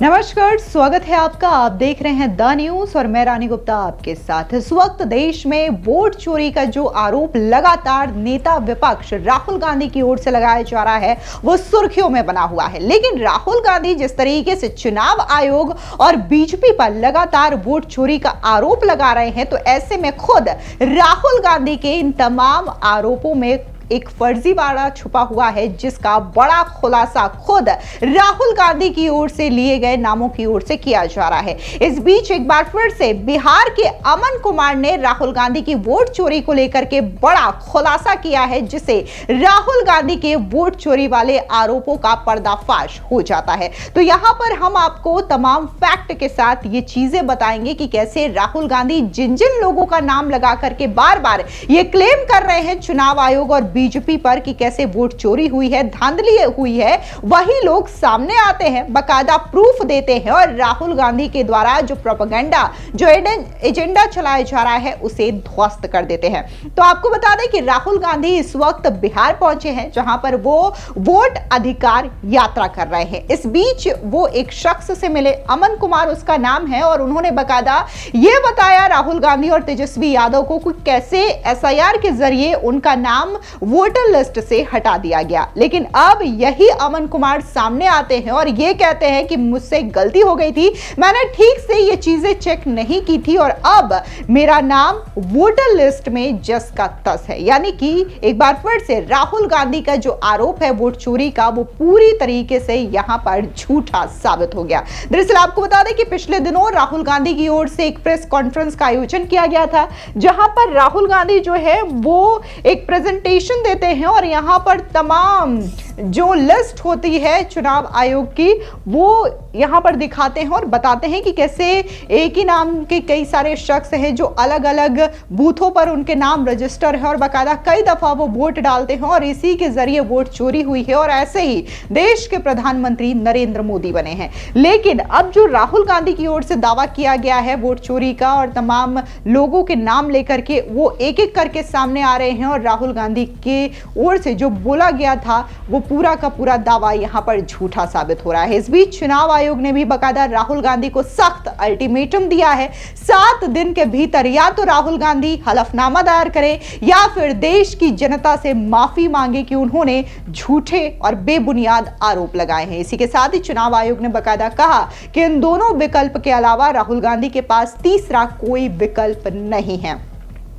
नमस्कार, स्वागत है आपका। आप देख रहे हैं द न्यूज और मैं रानी गुप्ता आपके साथ। इस वक्त देश में वोट चोरी का जो आरोप लगातार नेता विपक्ष राहुल गांधी की ओर से लगाया जा रहा है वो सुर्खियों में बना हुआ है। लेकिन राहुल गांधी जिस तरीके से चुनाव आयोग और बीजेपी पर लगातार वोट चोरी का आरोप लगा रहे हैं, तो ऐसे में खुद राहुल गांधी के इन तमाम आरोपों में एक फर्जीवाड़ा छुपा हुआ है, जिसका बड़ा खुलासा खुद राहुल गांधी की ओर से लिए गए नामों की ओर से किया जा रहा है। इस बीच एक बार फिर से बिहार के अमन कुमार ने राहुल गांधी की वोट चोरी को लेकर के बड़ा खुलासा किया है, जिसे राहुल गांधी के वोट चोरी वाले आरोपों का पर्दाफाश हो जाता है। तो यहां पर हम आपको तमाम फैक्ट के साथ ये चीजें बताएंगे कि कैसे राहुल गांधी जिन जिन लोगों का नाम लगा करके बार बार ये क्लेम कर रहे हैं चुनाव आयोग और बीजेपी पर कि कैसे वोट चोरी हुई है, धांधली हुई है, वही लोग सामने आते हैं, बकायदा प्रूफ देते हैं और राहुल गांधी के द्वारा जो प्रोपेगेंडा, जो एजेंडा चलाया जा रहा है, उसे ध्वस्त कर देते हैं। तो आपको बता दें कि राहुल गांधी इस वक्त बिहार पहुंचे हैं, जहां पर वो वोट अधिकार यात्रा कर रहे हैं। इस बीच वो एक शख्स से मिले, अमन कुमार उसका नाम है, और उन्होंने बकायदा ये बताया राहुल गांधी और तेजस्वी यादव को कि कैसे एसआईआर के जरिए उनका नाम वोटर लिस्ट से हटा दिया गया। लेकिन अब यही अमन कुमार सामने आते हैं और ये कहते हैं कि मुझसे गलती हो गई थी, मैंने ठीक से ये चीजें चेक नहीं की थी और अब मेरा नाम वोटर लिस्ट में जस का तस है। यानी कि एक बार फिर से राहुल गांधी का जो आरोप है वोट चोरी का, वो पूरी तरीके से यहां पर झूठा साबित हो गया। दरअसल आपको बता दें कि पिछले दिनों राहुल गांधी की ओर से एक प्रेस कॉन्फ्रेंस का आयोजन किया गया था, जहां पर राहुल गांधी जो है वो एक प्रेजेंटेशन देते हैं और यहां पर तमाम जो लिस्ट होती है चुनाव आयोग की, वो यहां पर दिखाते हैं और बताते हैं कि कैसे एक ही नाम के कई सारे शख्स हैं जो अलग अलग बूथों पर उनके नाम रजिस्टर है और बाकायदा कई दफा वो वोट डालते हैं और इसी के जरिए वोट चोरी हुई है और ऐसे ही देश के प्रधानमंत्री नरेंद्र मोदी बने हैं। लेकिन अब जो राहुल गांधी की ओर से दावा किया गया है वोट चोरी का और तमाम लोगों के नाम लेकर के वो एक एक करके सामने आ रहे हैं और राहुल गांधी के ओर से जो बोला गया था वो पूरा का पूरा दावा यहां पर झूठा साबित हो रहा है। इस बीच चुनाव आयोग ने भी बकायदा राहुल गांधी को सख्त अल्टीमेटम दिया है, 7 दिन के भीतर या तो राहुल गांधी हलफनामा दायर करें या फिर देश की जनता से माफी मांगे कि उन्होंने झूठे और बेबुनियाद आरोप लगाए हैं। इसी के साथ ही चुनाव आयोग ने बकायदा कहा कि इन दोनों विकल्प के अलावा राहुल गांधी के पास तीसरा कोई विकल्प नहीं है।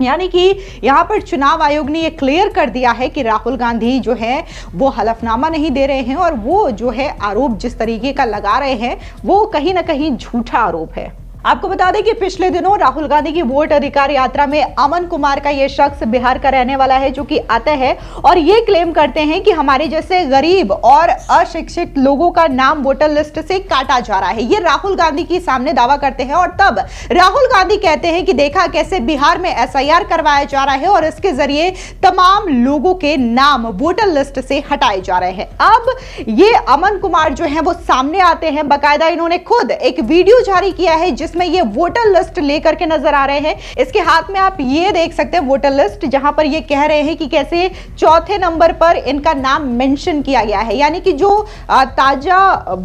यानी कि यहां पर चुनाव आयोग ने यह क्लियर कर दिया है कि राहुल गांधी जो है वो हलफनामा नहीं दे रहे हैं और वो जो है आरोप जिस तरीके का लगा रहे हैं वो कहीं ना कहीं झूठा आरोप है। आपको बता दें कि पिछले दिनों राहुल गांधी की वोट अधिकार यात्रा में अमन कुमार का यह शख्स बिहार का रहने वाला है, जो कि आता है और ये क्लेम करते हैं कि हमारे जैसे गरीब और अशिक्षित लोगों का नाम वोटर लिस्ट से काटा जा रहा है। ये राहुल गांधी के सामने दावा करते हैं और तब राहुल गांधी कहते हैं कि देखा कैसे बिहार में एसआईआर करवाया जा रहा है और इसके जरिए तमाम लोगों के नाम वोटर लिस्ट से हटाए जा रहे हैं। अब ये अमन कुमार जो है वो सामने आते हैं, बकायदा इन्होंने खुद एक वीडियो जारी किया है जिसमें ये वोटर लिस्ट लेकर के नजर आ रहे हैं। इसके हाथ में आप ये देख सकते हैं वोटर लिस्ट, जहां पर ये कह रहे हैं कि कैसे चौथे नंबर पर इनका नाम मेंशन किया गया है। यानी कि जो ताजा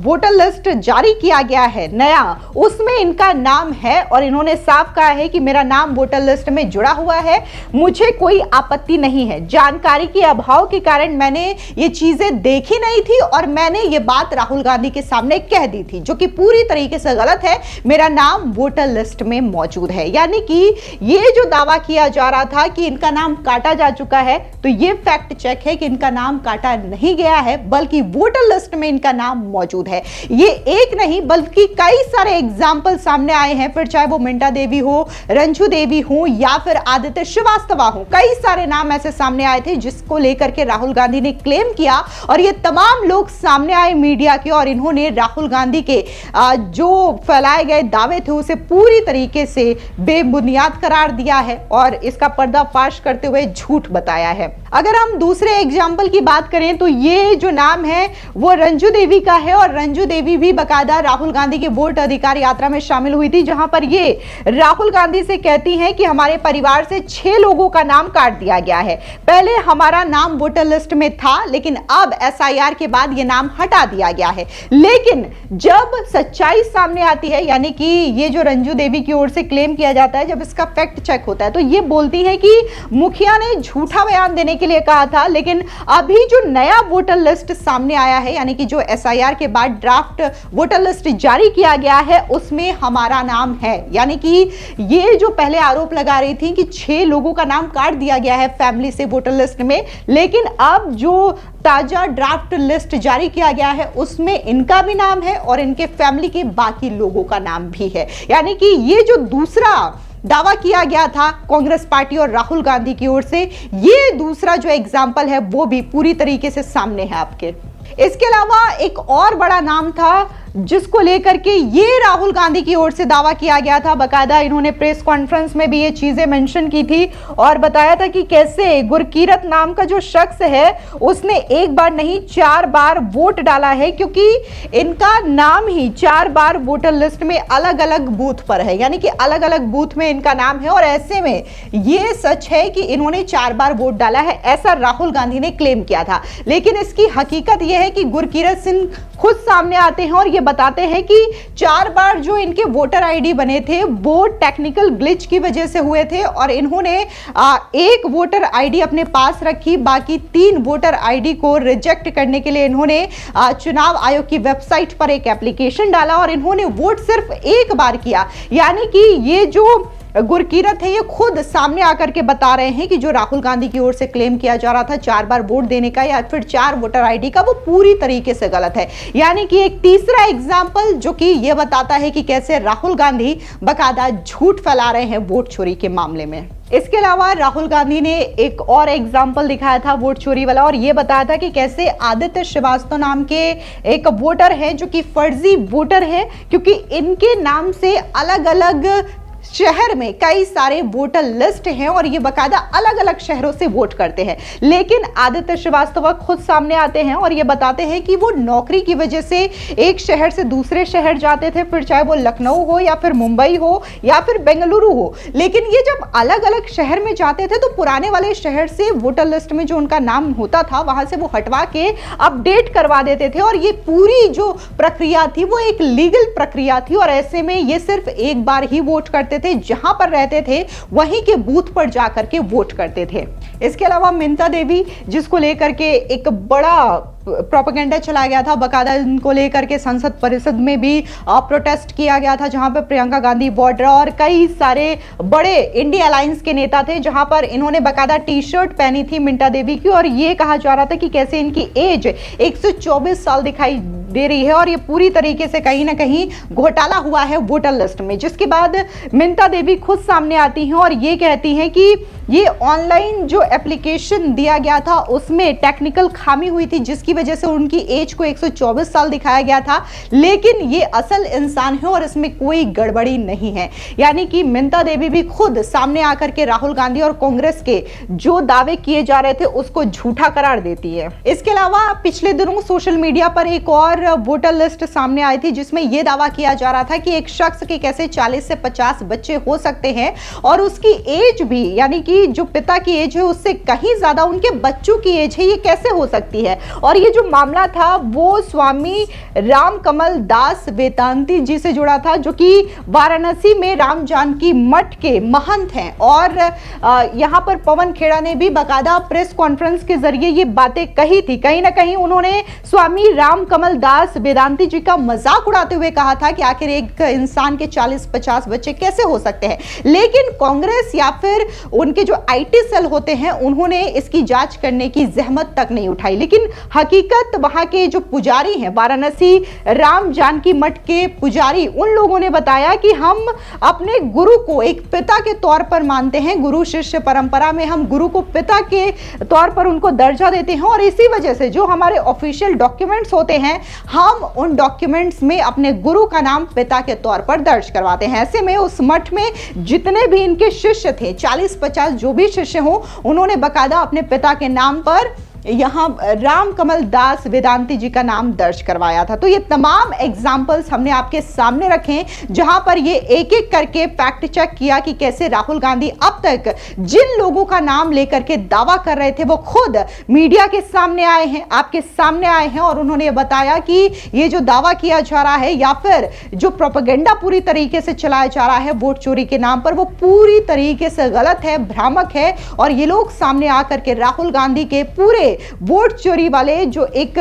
वोटर लिस्ट जारी किया गया है नया, उसमें इनका नाम है और इन्होंने साफ कहा है कि मेरा नाम वोटर लिस्ट में जुड़ा हुआ है, मुझे कोई आपत्ति नहीं है। जानकारी के अभाव के कारण मैंने ये चीजें देखी नहीं थी और मैंने ये बात राहुल गांधी के सामने कह दी थी, जो कि पूरी तरीके से गलत है। मेरा नाम वोटर लिस्ट में मौजूद है। यानी कि ये जो दावा किया जा रहा था कि इनका नाम काटा जा चुका है, तो ये फैक्ट चेक है कि इनका नाम काटा नहीं गया है, बल्कि वोटर लिस्ट में इनका नाम मौजूद है। ये एक नहीं बल्कि कई सारे एग्जाम्पल सामने आए हैं, फिर चाहे वो मिंटा देवी हो, रंजू देवी हो या फिर आदित्य श्रीवास्तव हो, कई सारे नाम ऐसे सामने आए थे जिसको लेकर के राहुल गांधी ने क्लेम किया और ये तमाम लोग सामने आए मीडिया के और इन्होंने राहुल गांधी के जो फैलाए गए दावे थे थे उसे पूरी तरीके से बेबुनियाद करार दिया है और इसका पर्दाफाश करते हुए झूठ बताया है। अगर हम दूसरे एग्जाम्पल की बात करें तो ये जो नाम है वो रंजू देवी का है और रंजू देवी भी बकायदा राहुल गांधी के वोट अधिकार यात्रा में शामिल हुई थी, जहां पर ये राहुल गांधी से कहती हैं कि हमारे परिवार से 6 लोगों का नाम काट दिया गया है। पहले हमारा नाम वोटर लिस्ट में था, लेकिन अब एसआईआर के बाद ये नाम हटा दिया गया है। लेकिन जब सच्चाई सामने आती है, यानी कि ये जो रंजू देवी की ओर से क्लेम किया जाता है, जब इसका फैक्ट चेक होता है तो ये बोलती है कि मुखिया ने झूठा बयान देने के लिए कहा था, लेकिन अभी जो नया वोटर लिस्ट सामने आया है, यानी कि जो एसआईआर के बाद ड्राफ्ट वोटर लिस्ट जारी किया गया है, उसमें हमारा नाम है। यानी कि ये जो पहले आरोप लगा रही थी कि 6 लोगों का नाम काट दिया गया है फैमिली से वोटर लिस्ट में, लेकिन अब जो ताजा ड्राफ्ट लिस्ट जारी किया गया है उसमें इनका भी नाम है और इनके फैमिली के बाकी लोगों का नाम भी है। यानी कि ये जो दूसरा दावा किया गया था कांग्रेस पार्टी और राहुल गांधी की ओर से, ये दूसरा जो एग्जाम्पल है वो भी पूरी तरीके से सामने है आपके। इसके अलावा एक और बड़ा नाम था जिसको लेकर के ये राहुल गांधी की ओर से दावा किया गया था। बकायदा इन्होंने प्रेस कॉन्फ्रेंस में भी ये चीजें मेंशन की थी और बताया था कि कैसे गुरकीरत नाम का जो शख्स है उसने एक बार नहीं 4 बार वोट डाला है, क्योंकि इनका नाम ही 4 बार वोटर लिस्ट में अलग अलग बूथ पर है, यानी कि अलग अलग बूथ में इनका नाम है। और ऐसे में ये सच है कि इन्होंने 4 बार वोट डाला है, ऐसा राहुल गांधी ने क्लेम किया था। लेकिन इसकी हकीकत यह है कि गुरकीरत सिंह खुद सामने आते हैं और ये बताते हैं कि 4 बार जो इनके वोटर आईडी बने थे वो टेक्निकल ग्लिच की वजह से हुए थे और इन्होंने एक वोटर आईडी अपने पास रखी, बाकी 3 वोटर आईडी को रिजेक्ट करने के लिए इन्होंने चुनाव आयोग की वेबसाइट पर एक एप्लीकेशन डाला और इन्होंने वोट सिर्फ एक बार किया। यानी कि ये जो गुरकीरत है ये खुद सामने आकर के बता रहे हैं कि जो राहुल गांधी की ओर से क्लेम किया जा रहा था 4 बार वोट देने का या फिर 4 वोटर आईडी का, वो पूरी तरीके से गलत है। यानी कि एक तीसरा एग्जाम्पल जो कि ये बताता है कि कैसे राहुल गांधी बकायदा झूठ फैला रहे हैं वोट चोरी के मामले में। इसके अलावा राहुल गांधी ने एक और एग्जाम्पल दिखाया था वोट चोरी वाला और ये बताया था कि कैसे आदित्य श्रीवास्तव नाम के एक वोटर हैं जो कि फर्जी वोटर हैं, क्योंकि इनके नाम से अलग अलग शहर में कई सारे वोटर लिस्ट हैं और ये बकायदा अलग अलग शहरों से वोट करते हैं। लेकिन आदित्य श्रीवास्तव खुद सामने आते हैं और ये बताते हैं कि वो नौकरी की वजह से एक शहर से दूसरे शहर जाते थे, फिर चाहे वो लखनऊ हो या फिर मुंबई हो या फिर बेंगलुरु हो। लेकिन ये जब अलग अलग शहर में जाते थे तो पुराने वाले शहर से वोटर लिस्ट में जो उनका नाम होता था वहां से वो हटवा के अपडेट करवा देते थे और ये पूरी जो प्रक्रिया थी वो एक लीगल प्रक्रिया थी और ऐसे में ये सिर्फ एक बार ही वोट करते थे, जहां पर रहते थे वहीं के बूथ पर जाकर के वोट करते थे। इसके अलावा मिंता देवी, जिसको लेकर के एक बड़ा प्रोपेगेंडा चला गया था, बकायदा इनको लेकर के संसद परिषद में भी प्रोटेस्ट किया गया था, जहां पर प्रियंका गांधी वाड्रा और कई सारे बड़े इंडिया अलायंस के नेता थे, जहां पर इन्होंने बकायदा टी-शर्ट पहनी थी मिंटा देवी की और ये कहा जा रहा था कि कैसे इनकी एज 124 साल दिखाई दे रही है और ये पूरी तरीके से कहीं ना कहीं घोटाला हुआ है वोटर लिस्ट में। जिसके बाद मिंता देवी खुद सामने आती हैं और ये कहती हैं कि ये ऑनलाइन जो एप्लीकेशन दिया गया था उसमें टेक्निकल खामी हुई थी, जिसकी वजह से उनकी एज को 124 साल दिखाया गया था, लेकिन ये असल इंसान है और इसमें कोई गड़बड़ी नहीं है। यानी कि मिंता देवी भी खुद सामने आकर के राहुल गांधी और कांग्रेस के जो दावे किए जा रहे थे उसको झूठा करार देती है। इसके अलावा पिछले दिनों सोशल मीडिया पर एक और वोटर लिस्ट सामने आई थी जिसमें यह दावा किया जा रहा था कि एक शख्स के कैसे 40 से 50 बच्चे हो सकते हैं और उसकी एज भी, यानी कि जो पिता की एज है उससे कहीं ज्यादा उनके बच्चों की एज है, ये कैसे हो सकती है। और ये जो मामला था वो स्वामी रामकमल दास वेदांती जी से जुड़ा था, जो कि वाराणसी में राम जानकी मठ के महंत हैं और यहां पर पवन खेड़ा ने भी बकायदा प्रेस कॉन्फ्रेंस के जरिए ये बातें कही थी। कहीं ना कहीं उन्होंने स्वामी रामकमल दास वेदांती जी का मजाक उड़ाते हुए कहा था कि आखिर एक इंसान के 40-50 बच्चे कैसे हो सकते हैं। लेकिन कांग्रेस या फिर उनके जो आईटी सेल होते हैं उन्होंने इसकी जांच करने की जहमत तक नहीं उठाई। लेकिन हकीकत वहां के जो पुजारी हैं, वाराणसी राम जानकी मठ के पुजारी, उन लोगों ने बताया कि हम अपने गुरु को एक पिता के तौर पर मानते हैं। गुरु शिष्य परंपरा में हम गुरु को पिता के तौर पर उनको दर्जा देते हैं और इसी वजह से जो हमारे ऑफिशियल डॉक्यूमेंट्स होते हैं, हम उन डॉक्यूमेंट्स में अपने गुरु का नाम पिता के तौर पर दर्ज करवाते हैं। ऐसे में उस मठ में जितने भी इनके शिष्य थे, 40-50 जो भी शिष्य हो, उन्होंने बकायदा अपने पिता के नाम पर यहां राम कमल दास वेदांती जी का नाम दर्ज करवाया था। तो ये तमाम एग्जाम्पल्स हमने आपके सामने रखे, जहां पर ये एक एक करके फैक्ट चेक किया कि कैसे राहुल गांधी अब तक जिन लोगों का नाम लेकर के दावा कर रहे थे वो खुद मीडिया के सामने आए हैं, आपके सामने आए हैं और उन्होंने ये बताया कि ये जो दावा किया जा रहा है या फिर जो प्रोपेगेंडा पूरी तरीके से चलाया जा रहा है वोट चोरी के नाम पर, वो पूरी तरीके से गलत है, भ्रामक है। और ये लोग सामने आकर के राहुल गांधी के पूरे वोट चोरी वाले जो एक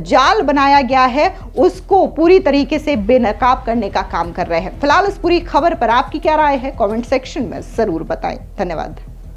जाल बनाया गया है उसको पूरी तरीके से बेनकाब करने का काम कर रहे हैं। फिलहाल इस पूरी खबर पर आपकी क्या राय है, कमेंट सेक्शन में जरूर बताएं। धन्यवाद।